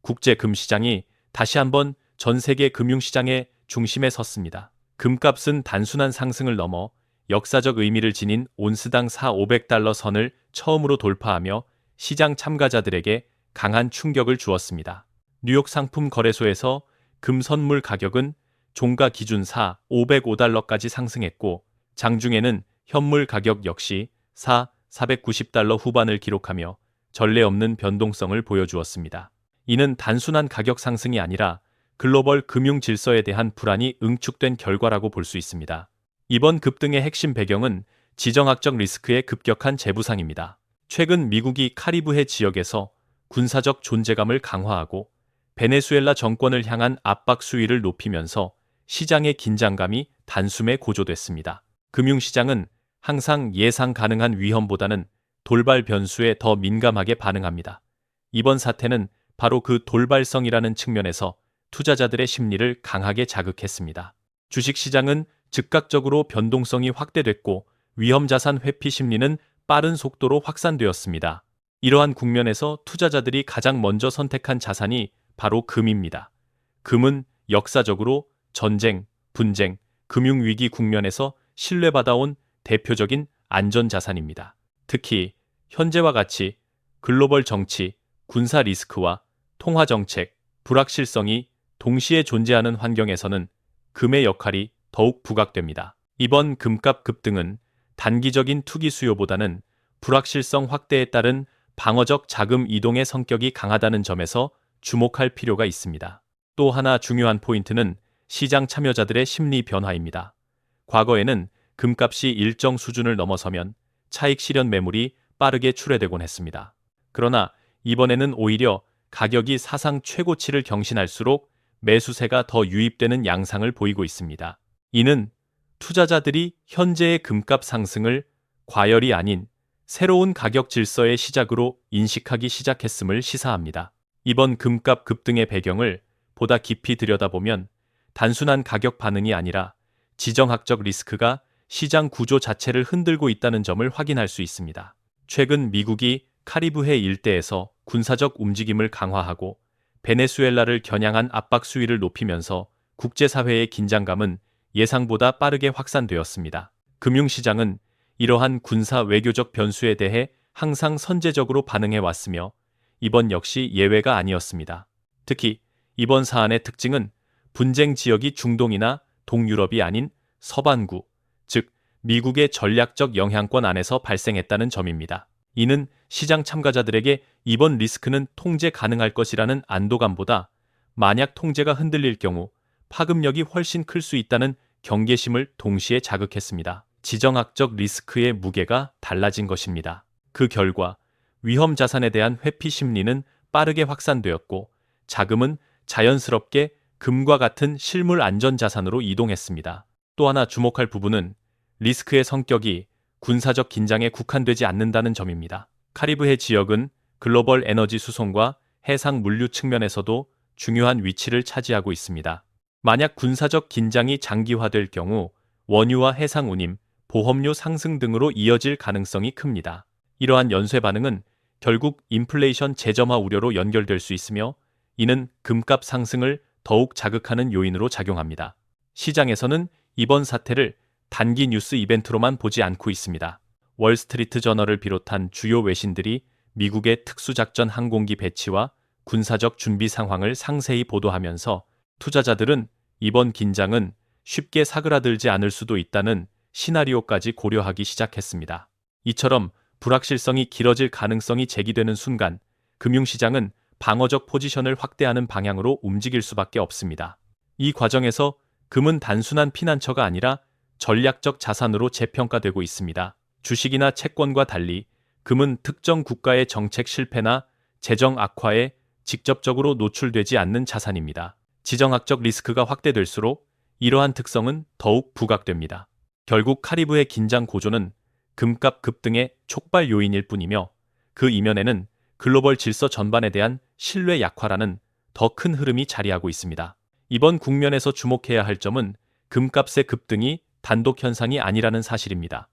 국제 금시장이 다시 한번 전 세계 금융시장의 중심에 섰습니다. 금값은 단순한 상승을 넘어 역사적 의미를 지닌 온스당 4,500달러 선을 처음으로 돌파하며 시장 참가자들에게 강한 충격을 주었습니다. 뉴욕 상품 거래소에서 금 선물 가격은 종가 기준 4,505달러까지 상승했고 장중에는 현물 가격 역시 4,490달러 후반을 기록하며 전례 없는 변동성을 보여주었습니다. 이는 단순한 가격 상승이 아니라 글로벌 금융 질서에 대한 불안이 응축된 결과라고 볼 수 있습니다. 이번 급등의 핵심 배경은 지정학적 리스크의 급격한 재부상입니다. 최근 미국이 카리브해 지역에서 군사적 존재감을 강화하고 베네수엘라 정권을 향한 압박 수위를 높이면서 시장의 긴장감이 단숨에 고조됐습니다. 금융시장은 항상 예상 가능한 위험보다는 돌발 변수에 더 민감하게 반응합니다. 이번 사태는 바로 그 돌발성이라는 측면에서 투자자들의 심리를 강하게 자극했습니다. 주식시장은 즉각적으로 변동성이 확대됐고 위험자산 회피 심리는 빠른 속도로 확산되었습니다. 이러한 국면에서 투자자들이 가장 먼저 선택한 자산이 바로 금입니다. 금은 역사적으로 전쟁, 분쟁, 금융위기 국면에서 신뢰받아온 대표적인 안전자산입니다. 특히 현재와 같이 글로벌 정치, 군사 리스크와 통화정책, 불확실성이 동시에 존재하는 환경에서는 금의 역할이 더욱 부각됩니다. 이번 금값 급등은 단기적인 투기 수요보다는 불확실성 확대에 따른 방어적 자금 이동의 성격이 강하다는 점에서 주목할 필요가 있습니다. 또 하나 중요한 포인트는 시장 참여자들의 심리 변화입니다. 과거에는 금값이 일정 수준을 넘어서면 차익 실현 매물이 빠르게 출회되곤 했습니다. 그러나 이번에는 오히려 가격이 사상 최고치를 경신할수록 매수세가 더 유입되는 양상을 보이고 있습니다. 이는 투자자들이 현재의 금값 상승을 과열이 아닌 새로운 가격 질서의 시작으로 인식하기 시작했음을 시사합니다. 이번 금값 급등의 배경을 보다 깊이 들여다보면 단순한 가격 반응이 아니라 지정학적 리스크가 시장 구조 자체를 흔들고 있다는 점을 확인할 수 있습니다. 최근 미국이 카리브해 일대에서 군사적 움직임을 강화하고 베네수엘라를 겨냥한 압박 수위를 높이면서 국제사회의 긴장감은 예상보다 빠르게 확산되었습니다. 금융시장은 이러한 군사 외교적 변수에 대해 항상 선제적으로 반응해 왔으며 이번 역시 예외가 아니었습니다. 특히 이번 사안의 특징은 분쟁 지역이 중동이나 동유럽이 아닌 서반구, 즉 미국의 전략적 영향권 안에서 발생했다는 점입니다. 이는 시장 참가자들에게 이번 리스크는 통제 가능할 것이라는 안도감보다 만약 통제가 흔들릴 경우 파급력이 훨씬 클 수 있다는 경계심을 동시에 자극했습니다. 지정학적 리스크의 무게가 달라진 것입니다. 그 결과 위험 자산에 대한 회피 심리는 빠르게 확산되었고 자금은 자연스럽게 금과 같은 실물 안전 자산으로 이동했습니다. 또 하나 주목할 부분은 리스크의 성격이 군사적 긴장에 국한되지 않는다는 점입니다. 카리브해 지역은 글로벌 에너지 수송과 해상 물류 측면에서도 중요한 위치를 차지하고 있습니다. 만약 군사적 긴장이 장기화될 경우 원유와 해상 운임, 보험료 상승 등으로 이어질 가능성이 큽니다. 이러한 연쇄 반응은 결국 인플레이션 재점화 우려로 연결될 수 있으며 이는 금값 상승을 더욱 자극하는 요인으로 작용합니다. 시장에서는 이번 사태를 단기 뉴스 이벤트로만 보지 않고 있습니다. 월스트리트 저널을 비롯한 주요 외신들이 미국의 특수작전 항공기 배치와 군사적 준비 상황을 상세히 보도하면서 투자자들은 이번 긴장은 쉽게 사그라들지 않을 수도 있다는 시나리오까지 고려하기 시작했습니다. 이처럼 불확실성이 길어질 가능성이 제기되는 순간 금융시장은 방어적 포지션을 확대하는 방향으로 움직일 수밖에 없습니다. 이 과정에서 금은 단순한 피난처가 아니라 전략적 자산으로 재평가되고 있습니다. 주식이나 채권과 달리 금은 특정 국가의 정책 실패나 재정 악화에 직접적으로 노출되지 않는 자산입니다. 지정학적 리스크가 확대될수록 이러한 특성은 더욱 부각됩니다. 결국 카리브해 긴장 고조는 금값 급등의 촉발 요인일 뿐이며 그 이면에는 글로벌 질서 전반에 대한 신뢰 약화라는 더 큰 흐름이 자리하고 있습니다. 이번 국면에서 주목해야 할 점은 금값의 급등이 단독 현상이 아니라는 사실입니다.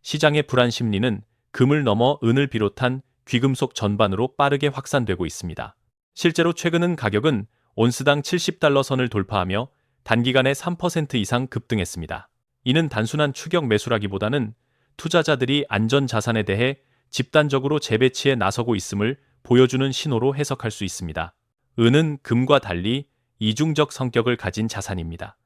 시장의 불안 심리는 금을 넘어 은을 비롯한 귀금속 전반으로 빠르게 확산되고 있습니다. 실제로 최근은 가격은 온스당 70달러 선을 돌파하며 단기간에 3% 이상 급등했습니다. 이는 단순한 추격 매수라기보다는 투자자들이 안전자산에 대해 집단적으로 재배치에 나서고 있음을 보여주는 신호로 해석할 수 있습니다. 은은 금과 달리 이중적 성격을 가진 자산입니다.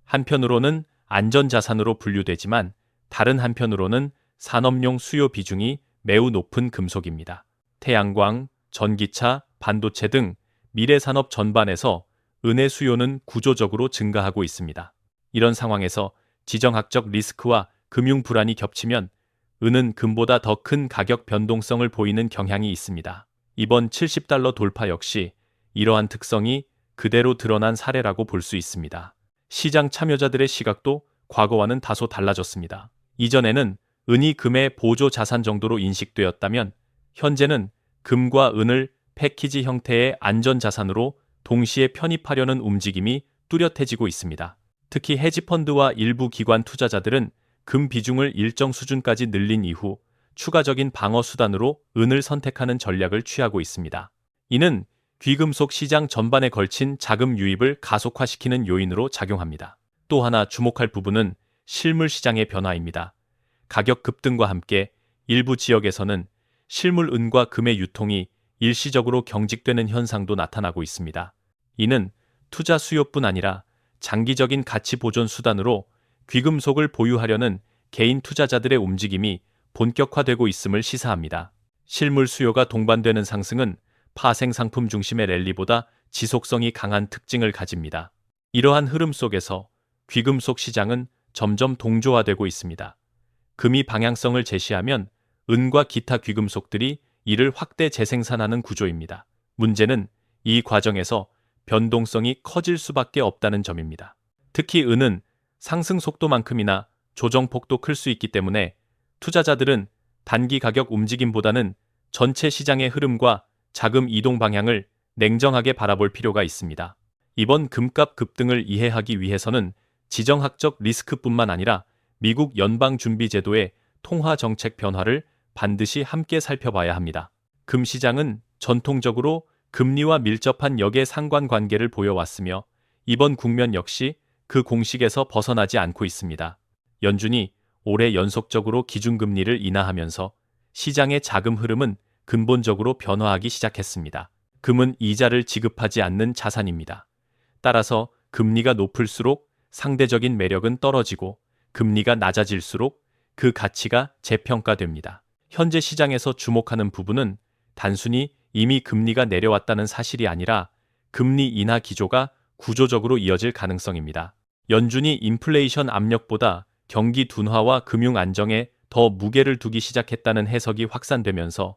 한편으로는 안전자산으로 분류되지만 다른 한편으로는 산업용 수요 비중이 매우 높은 금속입니다. 태양광, 전기차, 반도체 등 미래산업 전반에서 은의 수요는 구조적으로 증가하고 있습니다. 이런 상황에서 지정학적 리스크와 금융 불안이 겹치면 은은 금보다 더 큰 가격 변동성을 보이는 경향이 있습니다. 이번 70달러 돌파 역시 이러한 특성이 그대로 드러난 사례라고 볼 수 있습니다. 시장 참여자들의 시각도 과거와는 다소 달라졌습니다. 이전에는 은이 금의 보조 자산 정도로 인식되었다면 현재는 금과 은을 패키지 형태의 안전자산으로 동시에 편입하려는 움직임이 뚜렷해지고 있습니다. 특히 헤지펀드와 일부 기관 투자자들은 금 비중을 일정 수준까지 늘린 이후 추가적인 방어 수단으로 은을 선택하는 전략을 취하고 있습니다. 이는 귀금속 시장 전반에 걸친 자금 유입을 가속화시키는 요인으로 작용합니다. 또 하나 주목할 부분은 실물 시장의 변화입니다. 가격 급등과 함께 일부 지역에서는 실물 은과 금의 유통이 일시적으로 경직되는 현상도 나타나고 있습니다. 이는 투자 수요뿐 아니라 장기적인 가치 보존 수단으로 귀금속을 보유하려는 개인 투자자들의 움직임이 본격화되고 있음을 시사합니다. 실물 수요가 동반되는 상승은 파생 상품 중심의 랠리보다 지속성이 강한 특징을 가집니다. 이러한 흐름 속에서 귀금속 시장은 점점 동조화되고 있습니다. 금이 방향성을 제시하면 은과 기타 귀금속들이 이를 확대 재생산하는 구조입니다. 문제는 이 과정에서 변동성이 커질 수밖에 없다는 점입니다. 특히 은은 상승 속도만큼이나 조정폭도 클 수 있기 때문에 투자자들은 단기 가격 움직임보다는 전체 시장의 흐름과 자금 이동 방향을 냉정하게 바라볼 필요가 있습니다. 이번 금값 급등을 이해하기 위해서는 지정학적 리스크뿐만 아니라 미국 연방준비제도의 통화 정책 변화를 반드시 함께 살펴봐야 합니다. 금 시장은 전통적으로 금리와 밀접한 역의 상관관계를 보여왔으며 이번 국면 역시 그 공식에서 벗어나지 않고 있습니다. 연준이 올해 연속적으로 기준금리를 인하하면서 시장의 자금 흐름은 근본적으로 변화하기 시작했습니다. 금은 이자를 지급하지 않는 자산입니다. 따라서 금리가 높을수록 상대적인 매력은 떨어지고 금리가 낮아질수록 그 가치가 재평가됩니다. 현재 시장에서 주목하는 부분은 단순히 이미 금리가 내려왔다는 사실이 아니라 금리 인하 기조가 구조적으로 이어질 가능성입니다. 연준이 인플레이션 압력보다 경기 둔화와 금융 안정에 더 무게를 두기 시작했다는 해석이 확산되면서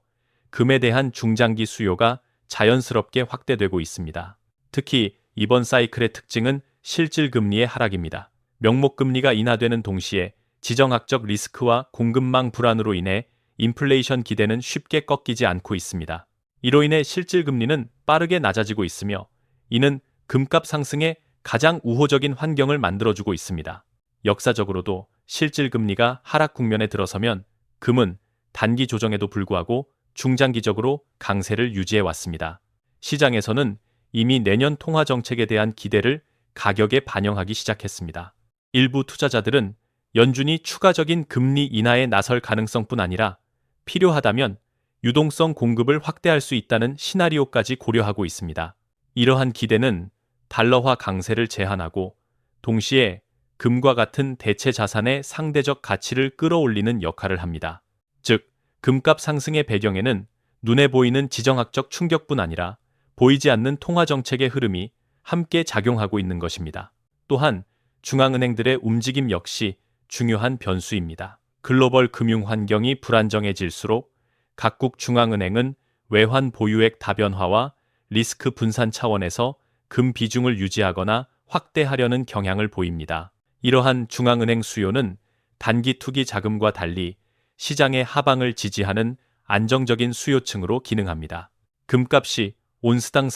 금에 대한 중장기 수요가 자연스럽게 확대되고 있습니다. 특히 이번 사이클의 특징은 실질 금리의 하락입니다. 명목 금리가 인하되는 동시에 지정학적 리스크와 공급망 불안으로 인해 인플레이션 기대는 쉽게 꺾이지 않고 있습니다. 이로 인해 실질 금리는 빠르게 낮아지고 있으며 이는 금값 상승에 가장 우호적인 환경을 만들어주고 있습니다. 역사적으로도 실질 금리가 하락 국면에 들어서면 금은 단기 조정에도 불구하고 중장기적으로 강세를 유지해 왔습니다. 시장에서는 이미 내년 통화 정책에 대한 기대를 가격에 반영하기 시작했습니다. 일부 투자자들은 연준이 추가적인 금리 인하에 나설 가능성뿐 아니라 필요하다면 유동성 공급을 확대할 수 있다는 시나리오까지 고려하고 있습니다. 이러한 기대는 달러화 강세를 제한하고 동시에 금과 같은 대체 자산의 상대적 가치를 끌어올리는 역할을 합니다. 즉, 금값 상승의 배경에는 눈에 보이는 지정학적 충격뿐 아니라 보이지 않는 통화정책의 흐름이 함께 작용하고 있는 것입니다. 또한 중앙은행들의 움직임 역시 중요한 변수입니다. 글로벌 금융 환경이 불안정해질수록 각국 중앙은행은 외환 보유액 다변화와 리스크 분산 차원에서 금 비중을 유지하거나 확대하려는 경향을 보입니다. 이러한 중앙은행 수요는 단기 투기 자금과 달리 시장의 하방을 지지하는 안정적인 수요층으로 기능합니다. 금값이 온스당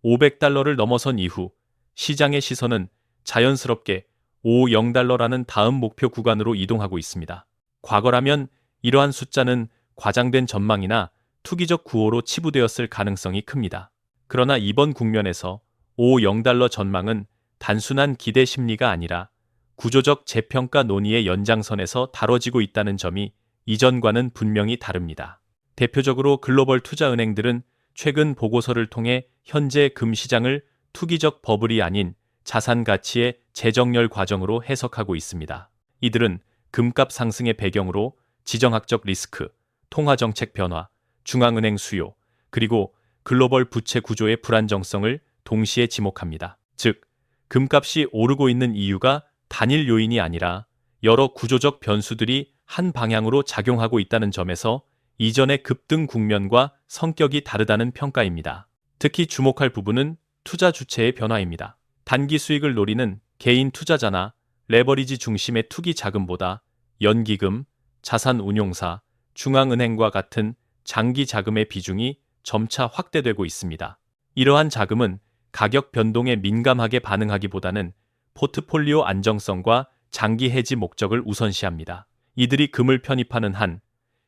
500달러를 넘어선 이후 시장의 시선은 자연스럽게 50달러라는 다음 목표 구간으로 이동하고 있습니다. 과거라면 이러한 숫자는 과장된 전망이나 투기적 구호로 치부되었을 가능성이 큽니다. 그러나 이번 국면에서 5.0달러 전망은 단순한 기대 심리가 아니라 구조적 재평가 논의의 연장선에서 다뤄지고 있다는 점이 이전과는 분명히 다릅니다. 대표적으로 글로벌 투자은행들은 최근 보고서를 통해 현재 금시장을 투기적 버블이 아닌 자산 가치의 재정렬 과정으로 해석하고 있습니다. 이들은 금값 상승의 배경으로 지정학적 리스크, 통화정책 변화, 중앙은행 수요, 그리고 글로벌 부채 구조의 불안정성을 동시에 지목합니다. 즉, 금값이 오르고 있는 이유가 단일 요인이 아니라 여러 구조적 변수들이 한 방향으로 작용하고 있다는 점에서 이전의 급등 국면과 성격이 다르다는 평가입니다. 특히 주목할 부분은 투자 주체의 변화입니다. 단기 수익을 노리는 개인 투자자나 레버리지 중심의 투기 자금보다 연기금, 자산운용사, 중앙은행과 같은 장기 자금의 비중이 점차 확대되고 있습니다. 이러한 자금은 가격 변동에 민감하게 반응하기보다는 포트폴리오 안정성과 장기 해지 목적을 우선시합니다. 이들이 금을 편입하는 한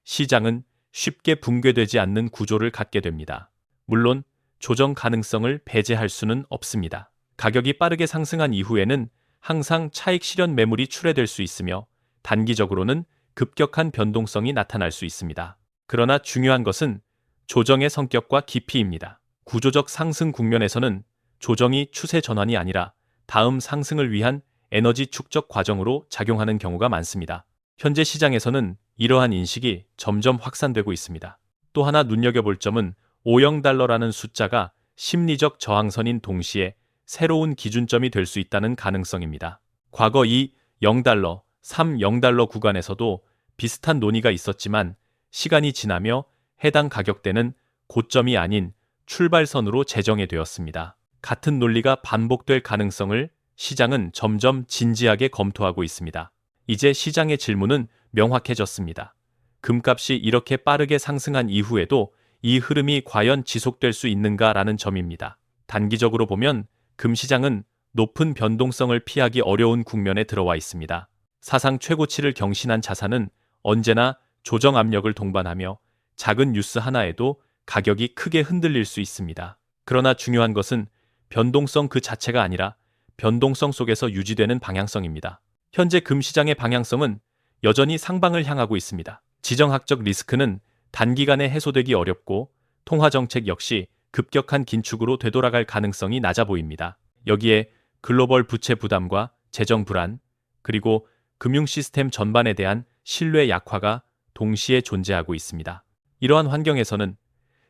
시장은 쉽게 붕괴되지 않는 구조를 갖게 됩니다. 물론 조정 가능성을 배제할 수는 없습니다. 가격이 빠르게 상승한 이후에는 항상 차익 실현 매물이 출회될 수 있으며 단기적으로는 급격한 변동성이 나타날 수 있습니다. 그러나 중요한 것은 조정의 성격과 깊이입니다. 구조적 상승 국면에서는 조정이 추세 전환이 아니라 다음 상승을 위한 에너지 축적 과정으로 작용하는 경우가 많습니다. 현재 시장에서는 이러한 인식이 점점 확산되고 있습니다. 또 하나 눈여겨볼 점은 5.0달러라는 숫자가 심리적 저항선인 동시에 새로운 기준점이 될 수 있다는 가능성입니다. 과거 2.0달러, 3.0달러 구간에서도 비슷한 논의가 있었지만 시간이 지나며 해당 가격대는 고점이 아닌 출발선으로 재정해 되었습니다. 같은 논리가 반복될 가능성을 시장은 점점 진지하게 검토하고 있습니다. 이제 시장의 질문은 명확해졌습니다. 금값이 이렇게 빠르게 상승한 이후에도 이 흐름이 과연 지속될 수 있는가라는 점입니다. 단기적으로 보면 금시장은 높은 변동성을 피하기 어려운 국면에 들어와 있습니다. 사상 최고치를 경신한 자산은 언제나 조정 압력을 동반하며 작은 뉴스 하나에도 가격이 크게 흔들릴 수 있습니다. 그러나 중요한 것은 변동성 그 자체가 아니라 변동성 속에서 유지되는 방향성입니다. 현재 금시장의 방향성은 여전히 상방을 향하고 있습니다. 지정학적 리스크는 단기간에 해소되기 어렵고 통화정책 역시 급격한 긴축으로 되돌아갈 가능성이 낮아 보입니다. 여기에 글로벌 부채 부담과 재정 불안, 그리고 금융 시스템 전반에 대한 신뢰 약화가 동시에 존재하고 있습니다. 이러한 환경에서는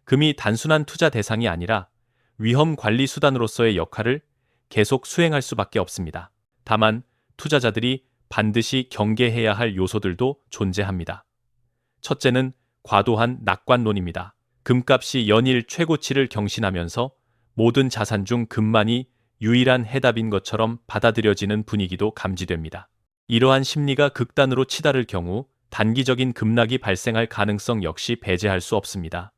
금이 단순한 투자 대상이 아니라 위험 관리 수단으로서의 역할을 계속 수행할 수밖에 없습니다. 다만 투자자들이 반드시 경계해야 할 요소들도 존재합니다. 첫째는 과도한 낙관론입니다. 금값이 연일 최고치를 경신하면서 모든 자산 중 금만이 유일한 해답인 것처럼 받아들여지는 분위기도 감지됩니다. 이러한 심리가 극단으로 치달을 경우 단기적인 급락이 발생할 가능성 역시 배제할 수 없습니다.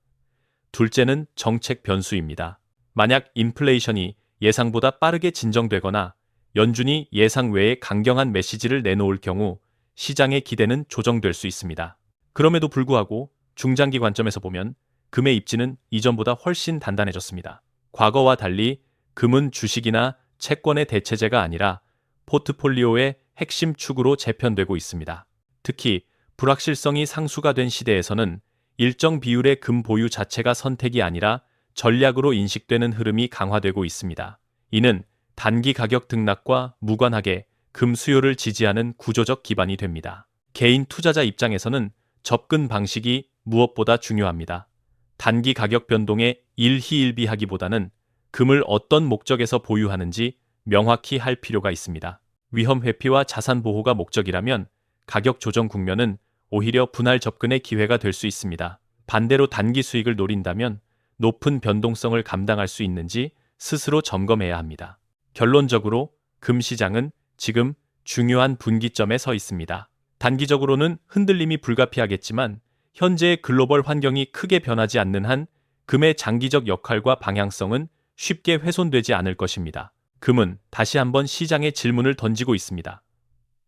둘째는 정책 변수입니다. 만약 인플레이션이 예상보다 빠르게 진정되거나 연준이 예상 외에 강경한 메시지를 내놓을 경우 시장의 기대는 조정될 수 있습니다. 그럼에도 불구하고 중장기 관점에서 보면 금의 입지는 이전보다 훨씬 단단해졌습니다. 과거와 달리 금은 주식이나 채권의 대체제가 아니라 포트폴리오의 핵심 축으로 재편되고 있습니다. 특히 불확실성이 상수가 된 시대에서는 일정 비율의 금 보유 자체가 선택이 아니라 전략으로 인식되는 흐름이 강화되고 있습니다. 이는 단기 가격 등락과 무관하게 금 수요를 지지하는 구조적 기반이 됩니다. 개인 투자자 입장에서는 접근 방식이 무엇보다 중요합니다. 단기 가격 변동에 일희일비하기보다는 금을 어떤 목적에서 보유하는지 명확히 할 필요가 있습니다. 위험 회피와 자산 보호가 목적이라면 가격 조정 국면은 오히려 분할 접근의 기회가 될 수 있습니다. 반대로 단기 수익을 노린다면 높은 변동성을 감당할 수 있는지 스스로 점검해야 합니다. 결론적으로 금 시장은 지금 중요한 분기점에 서 있습니다. 단기적으로는 흔들림이 불가피하겠지만 현재의 글로벌 환경이 크게 변하지 않는 한 금의 장기적 역할과 방향성은 쉽게 훼손되지 않을 것입니다. 금은 다시 한번 시장에 질문을 던지고 있습니다.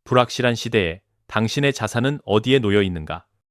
불확실한 시대에 당신의 자산은 어디에 놓여 있는가?